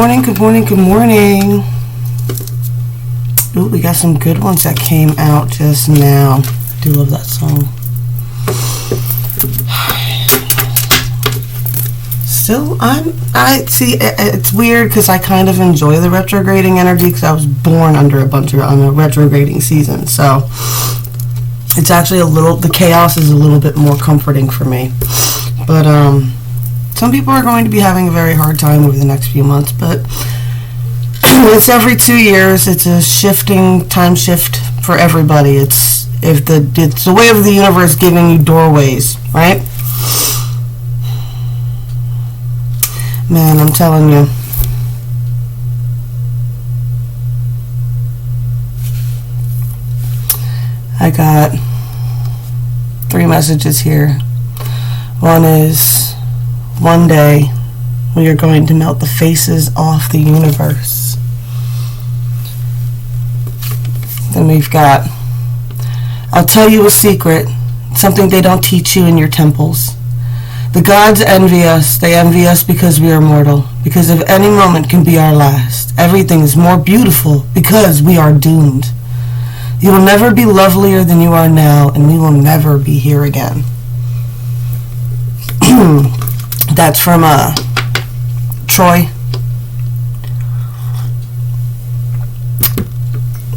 morning, good morning, good morning. Ooh, we got some good ones that came out just now. I do love that song. Still, I see, it's weird because I kind of enjoy the retrograding energy because I was born under a bunch of retrograding season. So it's actually the chaos is a little bit more comforting for me. But some people are going to be having a very hard time over the next few months. But it's every 2 years. It's a time shift for everybody. It's the way of the universe giving you doorways, right? Man, I'm telling you. I got 3 messages here. One is, one day we are going to melt the faces off the universe. Then we've got, I'll tell you a secret, something they don't teach you in your temples. The gods envy us. They envy us because we are mortal, because if any moment can be our last. Everything is more beautiful because we are doomed. You will never be lovelier than you are now, and we will never be here again. That's from Troy.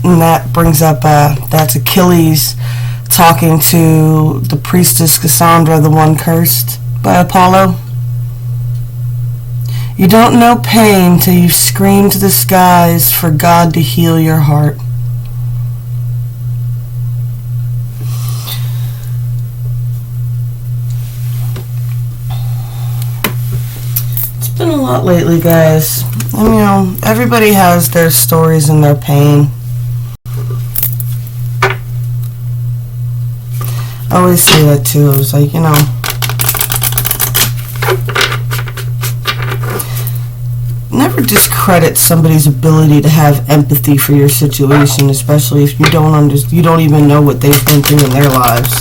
And that brings up, that's Achilles talking to the priestess Cassandra, the one cursed by Apollo. You don't know pain till you scream to the skies for God to heal your heart. It's been a lot lately, guys. And, everybody has their stories and their pain. I always say that too. I was like, never discredit somebody's ability to have empathy for your situation, especially if you don't even know what they've been through in their lives,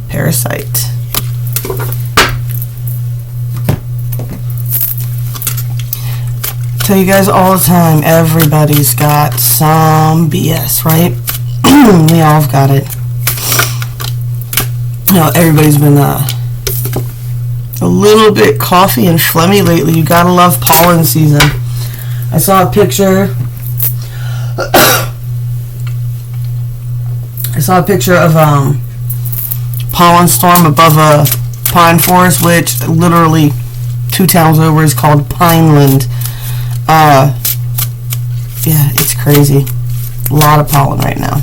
Parasite. I tell you guys all the time, everybody's got some BS, right? We all have got it. Everybody's been a little bit coughy and phlegmy lately. You gotta love pollen season. I saw a picture. Of pollen storm above a pine forest, which literally 2 towns over is called Pineland. Yeah, it's crazy. A lot of pollen right now.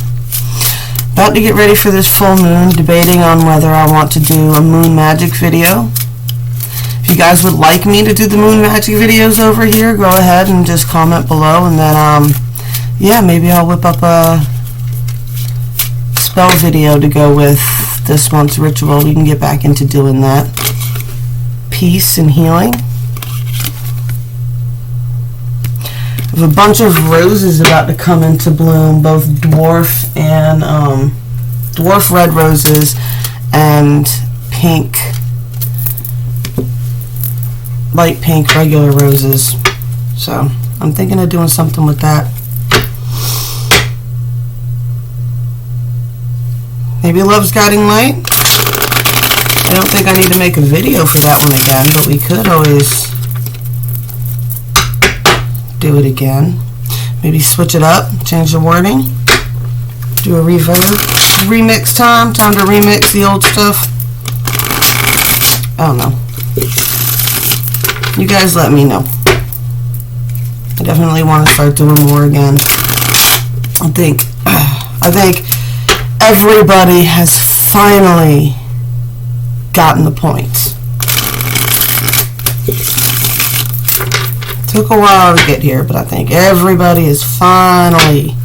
About to get ready for this full moon, debating on whether I want to do a moon magic video. If you guys would like me to do the moon magic videos over here, go ahead and just comment below, and then yeah, maybe I'll whip up a spell video to go with this month's ritual. We can get back into doing that. Peace and healing. I have a bunch of roses about to come into bloom, both dwarf and dwarf red roses and pink, light pink regular roses. So I'm thinking of doing something with that. Maybe Love's Guiding Light. I don't think I need to make a video for that one again, but we could always do it again. Maybe switch it up, change the wording, do a remix time to remix the old stuff. I don't know. You guys let me know. I definitely want to start doing more again. I think everybody has finally gotten the point. Took a while to get here, but I think everybody is finally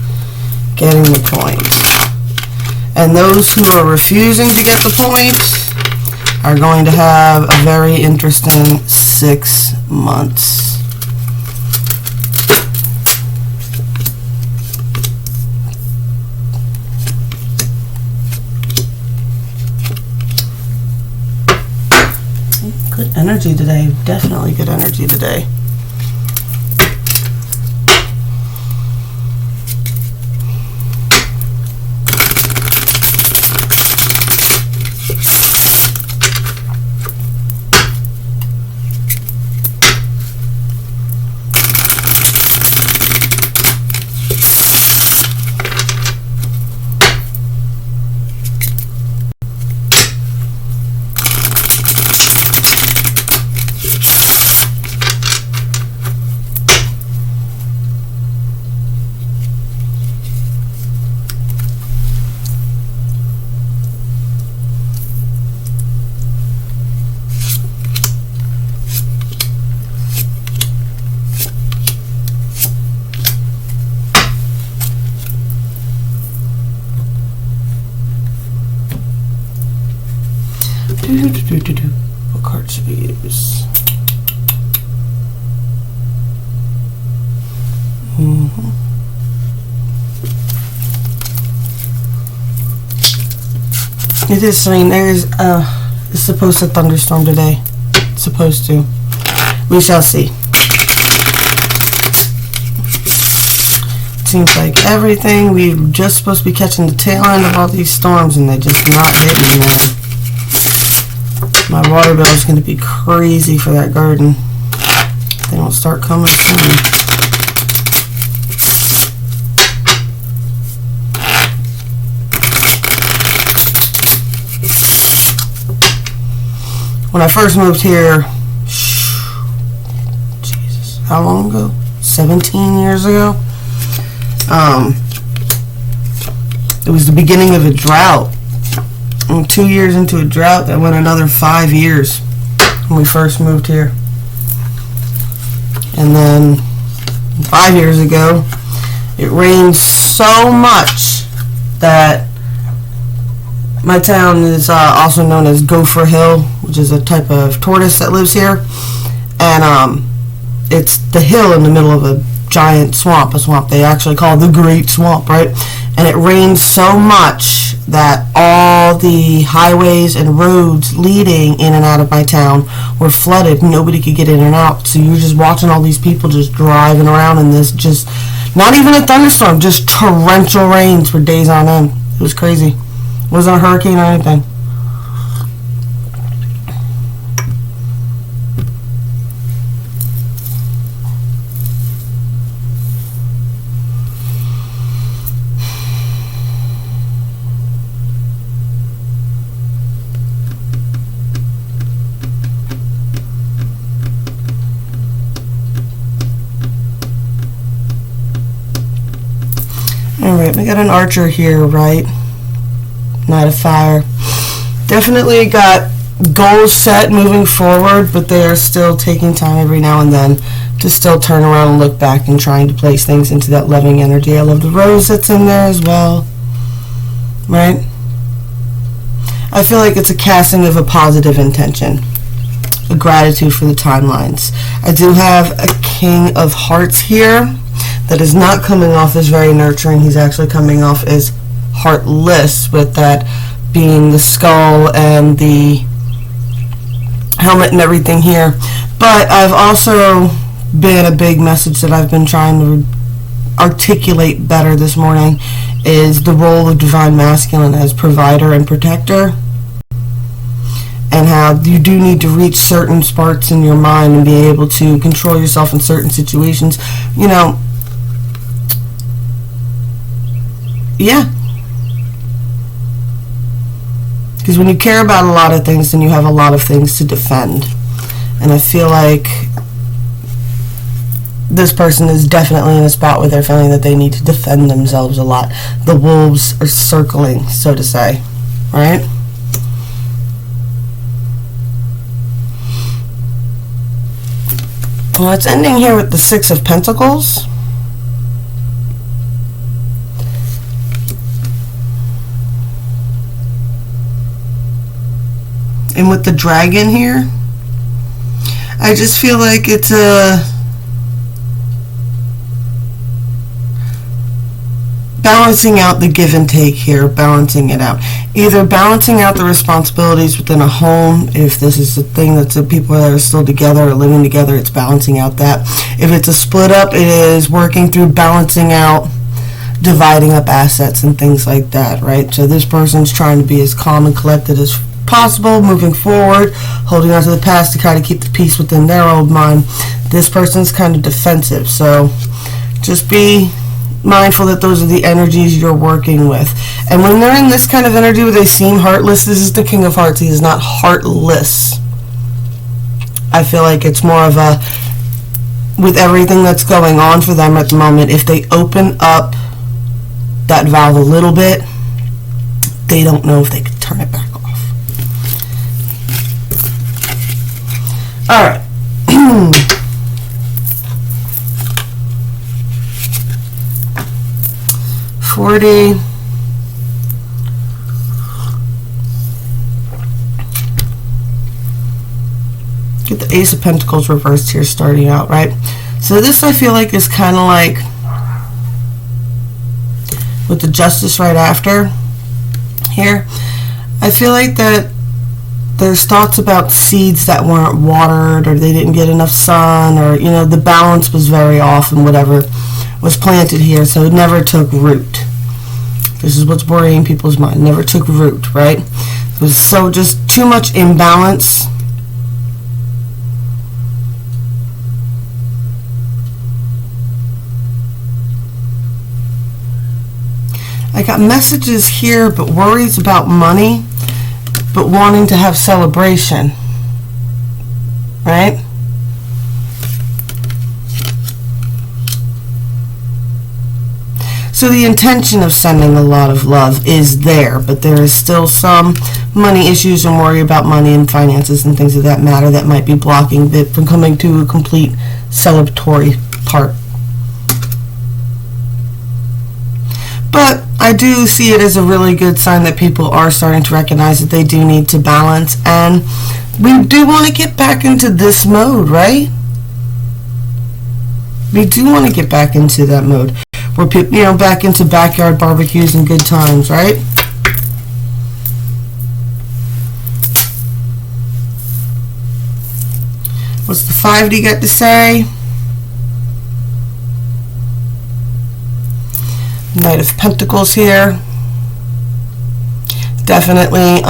getting the point. And those who are refusing to get the point are going to have a very interesting 6 months. Good energy today. Definitely good energy today. What card should we use? It is saying it's supposed to thunderstorm today. It's supposed to. We shall see. Seems like everything, we're just supposed to be catching the tail end of all these storms and they're just not hitting, man. My water bill is going to be crazy for that garden. They don't start coming soon. When I first moved here, Jesus, how long ago? 17 years ago? It was the beginning of a drought. 2 years into a drought that went another 5 years when we first moved here. And then 5 years ago, it rained so much that my town is also known as Gopher Hill, which is a type of tortoise that lives here. And it's the hill in the middle of a giant swamp, a swamp they actually call the Great Swamp, right? And it rained so much that all the highways and roads leading in and out of my town were flooded. Nobody could get in and out. So you're just watching all these people just driving around in this, just not even a thunderstorm, just torrential rains for days on end. It was crazy. It wasn't a hurricane or anything. Alright, we got an archer here, right? Knight of Fire. Definitely got goals set moving forward, but they are still taking time every now and then to still turn around and look back and trying to place things into that loving energy. I love the rose that's in there as well. Right? I feel like it's a casting of a positive intention. A gratitude for the timelines. I do have a King of Hearts here that is not coming off as very nurturing. He's actually coming off as heartless, with that being the skull and the helmet and everything here. But I've also been a big message that I've been trying to articulate better this morning is the role of Divine Masculine as provider and protector, and how you do need to reach certain sparks in your mind and be able to control yourself in certain situations. You know, yeah. Because when you care about a lot of things, then you have a lot of things to defend. And I feel like this person is definitely in a spot where they're feeling that they need to defend themselves a lot. The wolves are circling, so to say. Right? Well, it's ending here with the Six of Pentacles. And with the dragon here, I just feel like it's balancing out the give and take here, balancing it out. Either balancing out the responsibilities within a home, if this is the thing that's the people that are still together or living together, it's balancing out that. If it's a split up, it is working through balancing out, dividing up assets and things like that, right? So this person's trying to be as calm and collected as possible, moving forward, holding on to the past to kind of keep the peace within their old mind. This person's kind of defensive, so just be mindful that those are the energies you're working with. And when they're in this kind of energy where they seem heartless, this is the King of Hearts. He is not heartless. I feel like it's more of a, with everything that's going on for them at the moment, if they open up that valve a little bit, they don't know if they can turn it back off. All right. 40. Get the Ace of Pentacles reversed here starting out, right? So this I feel like is kind of like with the Justice right after here. I feel like that there's thoughts about seeds that weren't watered, or they didn't get enough sun, or, you know, the balance was very off in whatever was planted here, so it never took root. This is what's worrying people's mind. Never took root, right? It was so just too much imbalance. I got messages here, but worries about money, but wanting to have celebration, right? So the intention of sending a lot of love is there, but there is still some money issues and worry about money and finances and things of that matter that might be blocking it from coming to a complete celebratory part. But I do see it as a really good sign that people are starting to recognize that they do need to balance, and we do want to get back into this mode, right? We do want to get back into that mode where people, you know, back into backyard barbecues and good times, right? What's the 5D got to say? Knight of Pentacles here. Definitely,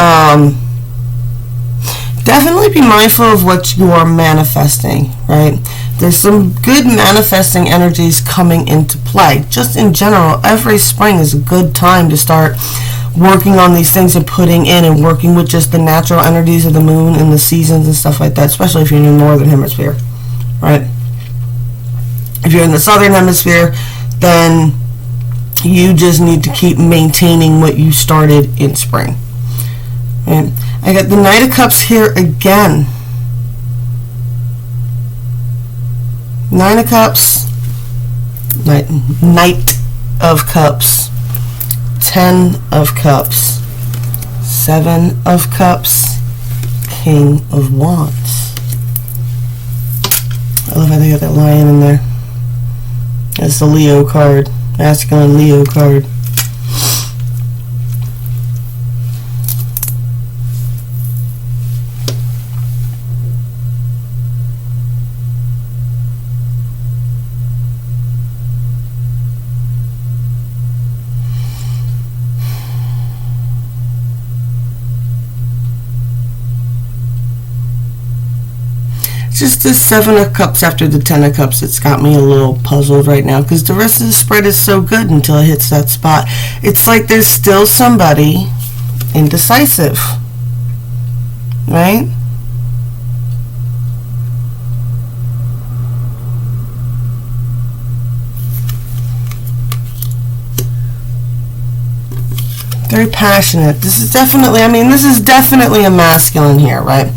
definitely be mindful of what you are manifesting, right? There's some good manifesting energies coming into play. Just in general, every spring is a good time to start working on these things and putting in and working with just the natural energies of the moon and the seasons and stuff like that, especially if you're in the northern hemisphere, right? If you're in the southern hemisphere, then you just need to keep maintaining what you started in spring. And I got the Knight of Cups here again. Nine of Cups, Knight of Cups, 10 of Cups, 7 of Cups, King of Wands. I love how they got that lion in there. That's the Leo card, masculine Leo card. Just the 7 of Cups after the 10 of Cups, it's got me a little puzzled right now, because the rest of the spread is so good until it hits that spot. It's like there's still somebody indecisive, right? Very passionate. This is definitely, I mean, this is definitely a masculine here, right?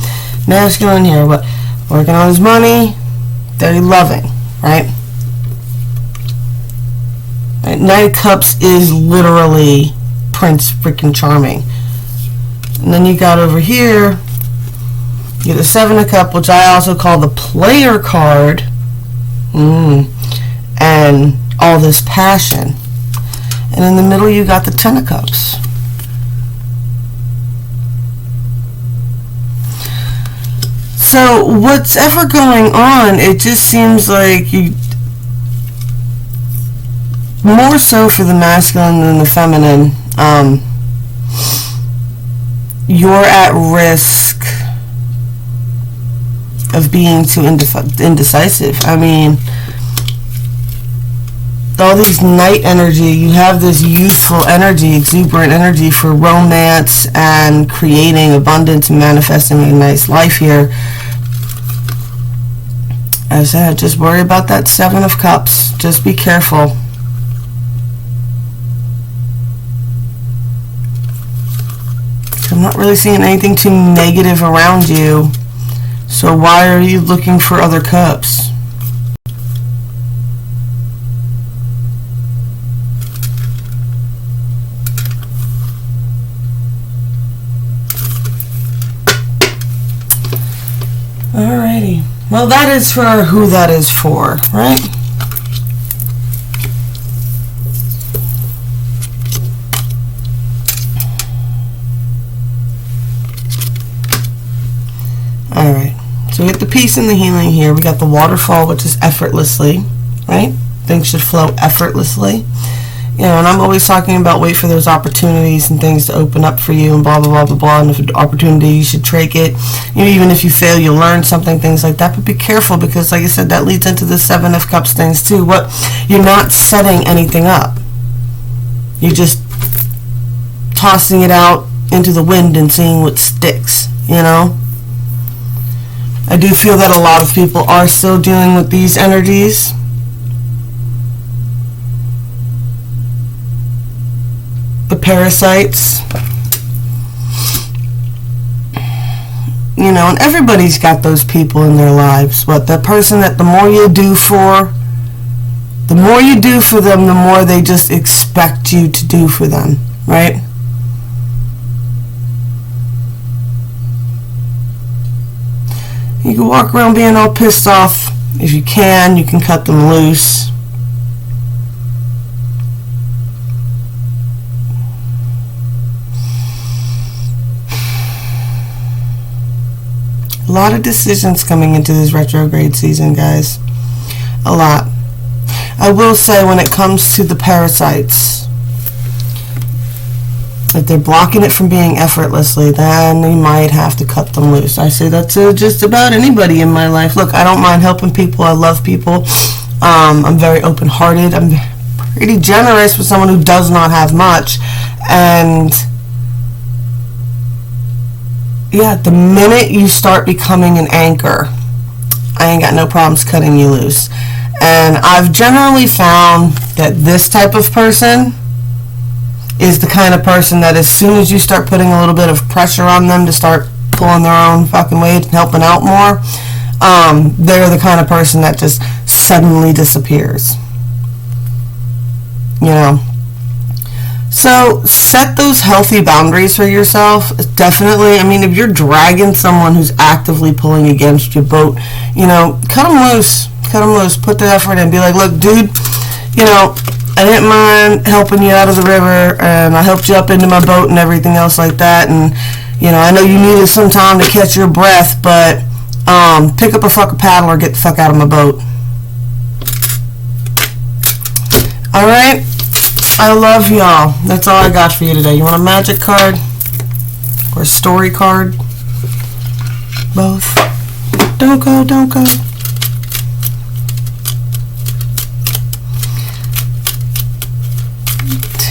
Masculine here, but working on his money, very loving, right? Knight of Cups is literally Prince freaking Charming. And then you got over here, you get the 7 of Cups, which I also call the player card, and all this passion. And in the middle, you got the Ten of Cups. So what's ever going on, it just seems like you, more so for the masculine than the feminine, you're at risk of being too indecisive. I mean, all these night energy, you have this youthful energy, exuberant energy for romance and creating abundance and manifesting a nice life here. As I said, just worry about that Seven of Cups. Just be careful. I'm not really seeing anything too negative around you. So why are you looking for other cups? Alrighty. Well, that is for who that is for, right? Alright. So we get the peace and the healing here. We got the waterfall, which is effortlessly, right? Things should flow effortlessly. You know, and I'm always talking about wait for those opportunities and things to open up for you and blah, blah, blah, blah, blah. And if an opportunity, you should take it. You know, even if you fail, you'll learn something, things like that. But be careful because, like I said, that leads into the Seven of Cups things too. You're not setting anything up. You're just tossing it out into the wind and seeing what sticks, you know? I do feel that a lot of people are still dealing with these energies. The parasites. You know, and everybody's got those people in their lives. But that person that the more you do for them, the more they just expect you to do for them, right? You can walk around being all pissed off. If you can cut them loose. A lot of decisions coming into this retrograde season, guys. A lot. I will say when it comes to the parasites, if they're blocking it from being effortlessly, then you might have to cut them loose. I say that to just about anybody in my life. Look, I don't mind helping people. I love people. I'm very open-hearted. I'm pretty generous with someone who does not have much. And yeah, the minute you start becoming an anchor, I ain't got no problems cutting you loose. And I've generally found that this type of person is the kind of person that as soon as you start putting a little bit of pressure on them to start pulling their own fucking weight and helping out more, they're the kind of person that just suddenly disappears. You know? So set those healthy boundaries for yourself. Definitely. I mean, if you're dragging someone who's actively pulling against your boat, you know, cut them loose. Cut them loose. Put the effort in. Be like, look, dude, you know, I didn't mind helping you out of the river, and I helped you up into my boat and everything else like that. And, you know, I know you needed some time to catch your breath, but pick up a fucking paddle or get the fuck out of my boat. All right? I love y'all. That's all I got for you today. You want a magic card? Or a story card? Both. Don't go, don't go.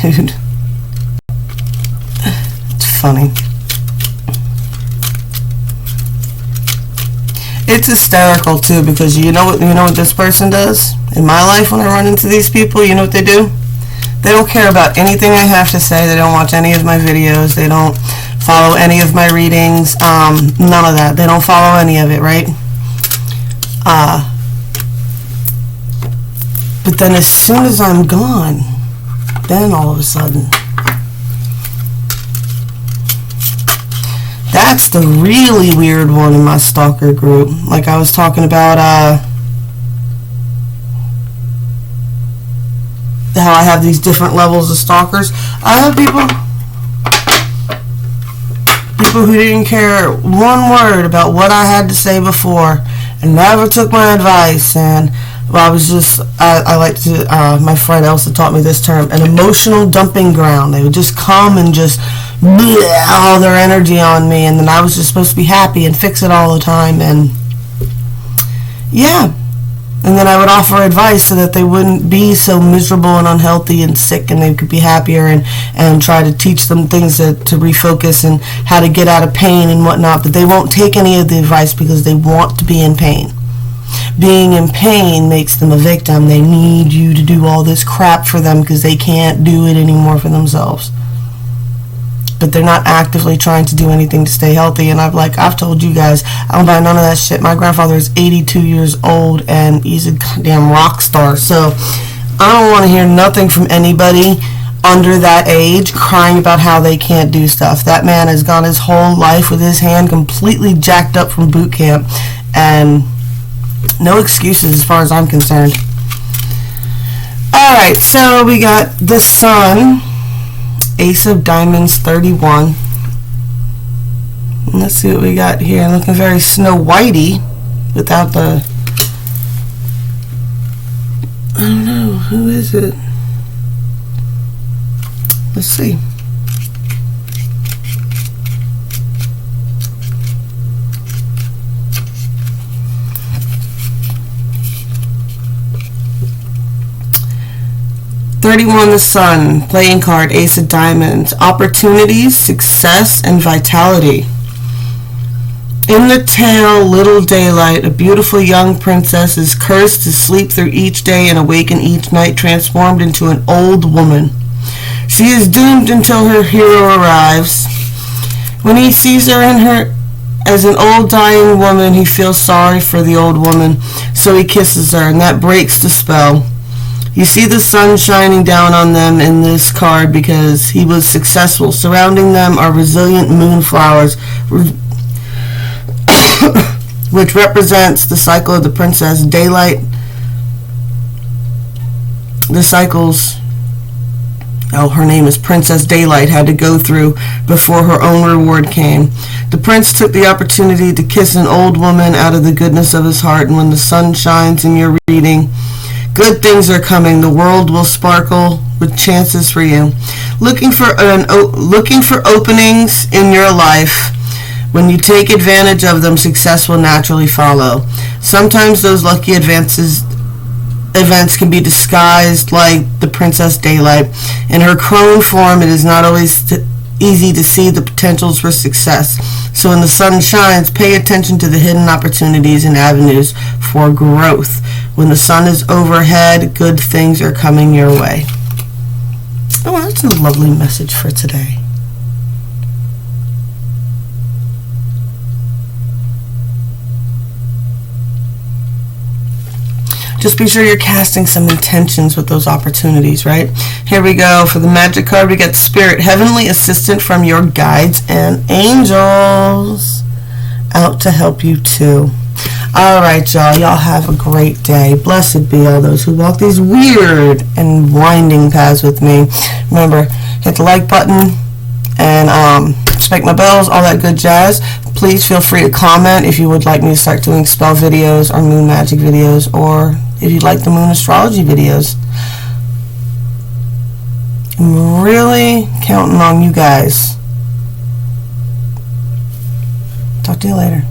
Dude. It's funny. It's hysterical too, because you know what this person does? In my life, when I run into these people, you know what they do? They don't care about anything I have to say. They don't watch any of my videos. They don't follow any of my readings. None of that. They don't follow any of it, right? But then as soon as I'm gone, then all of a sudden, that's the really weird one in my stalker group. Like I was talking about, how I have these different levels of stalkers. I have people who didn't care one word about what I had to say before and never took my advice. And well, I like to, my friend Elsa taught me this term, an emotional dumping ground. They would just come and just all their energy on me, and then I was just supposed to be happy and fix it all the time. And yeah, and then I would offer advice so that they wouldn't be so miserable and unhealthy and sick, and they could be happier, and try to teach them things to refocus and how to get out of pain and whatnot. But they won't take any of the advice because they want to be in pain. Being in pain makes them a victim. They need you to do all this crap for them because they can't do it anymore for themselves. But they're not actively trying to do anything to stay healthy. And I've told you guys, I don't buy none of that shit. My grandfather is 82 years old and he's a goddamn rock star. So I don't want to hear nothing from anybody under that age crying about how they can't do stuff. That man has gone his whole life with his hand completely jacked up from boot camp, and no excuses as far as I'm concerned. Alright, so we got the Sun, Ace of Diamonds, 31. Let's see what we got here. Looking very Snow Whitey without the... I don't know. Who is it? Let's see. $31, the Sun, playing card, Ace of Diamonds, opportunities, success, and vitality. In the tale, Little Daylight, a beautiful young princess is cursed to sleep through each day and awaken each night, transformed into an old woman. She is doomed until her hero arrives. When he sees her as an old dying woman, he feels sorry for the old woman, so he kisses her, and that breaks the spell. You see the sun shining down on them in this card because he was successful. Surrounding them are resilient moonflowers, which represents the cycle of the princess. Daylight, the cycles, her name is Princess Daylight, had to go through before her own reward came. The prince took the opportunity to kiss an old woman out of the goodness of his heart, and when the sun shines in your reading, good things are coming. The world will sparkle with chances for you. Looking for openings in your life. When you take advantage of them, success will naturally follow. Sometimes those lucky events can be disguised like the Princess Daylight. In her crone form, it is not always easy to see the potentials for success. So when the sun shines, pay attention to the hidden opportunities and avenues for growth. When the sun is overhead, good things are coming your way. Oh, that's a lovely message for today. Just be sure you're casting some intentions with those opportunities, right? Here we go. For the magic card, we got Spirit, heavenly assistant from your guides and angels out to help you too. All right, y'all. Y'all have a great day. Blessed be all those who walk these weird and winding paths with me. Remember, hit the like button and respect my bells, all that good jazz. Please feel free to comment if you would like me to start doing spell videos or moon magic videos, or if you'd like the moon astrology videos. I'm really counting on you guys. Talk to you later.